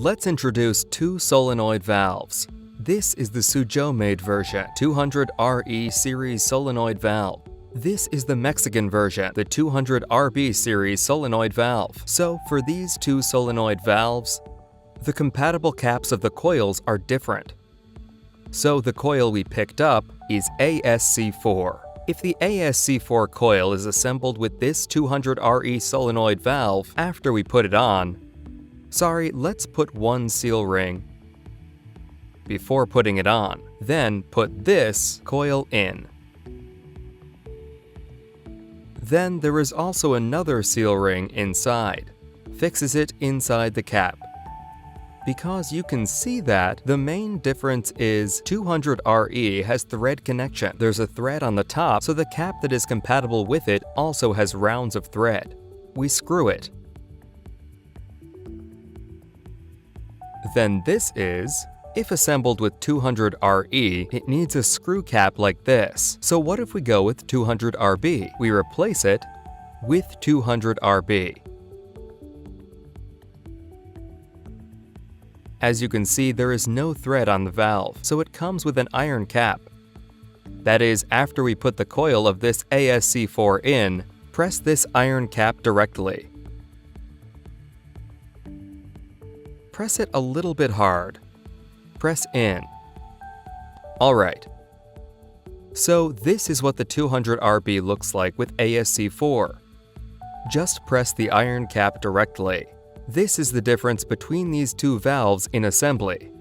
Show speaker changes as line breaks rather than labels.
Let's introduce two solenoid valves. This is the Suzhou-made version, 200RE series solenoid valve. This is the Mexican version, the 200RB series solenoid valve. So for these two solenoid valves, the compatible caps of the coils are different. So the coil we picked up is ASC4. If the ASC4 coil is assembled with this 200RE solenoid valve after we put it on, let's put one seal ring before putting it on. Then put this coil in. Then there is also another seal ring inside. Fixes it inside the cap. Because you can see that the main difference is 200RE has thread connection. There's a thread on the top, so the cap that is compatible with it also has rounds of thread. We screw it. Then this is, if assembled with 200RE, it needs a screw cap like this. So what if we go with 200RB? We replace it with 200RB. As you can see, there is no thread on the valve, so it comes with an iron cap. That is, after we put the coil of this ASC4 in, press this iron cap directly. Press it a little bit hard. Press in. Alright. So this is what the 200RB looks like with ASC4. Just press the iron cap directly. This is the difference between these two valves in assembly.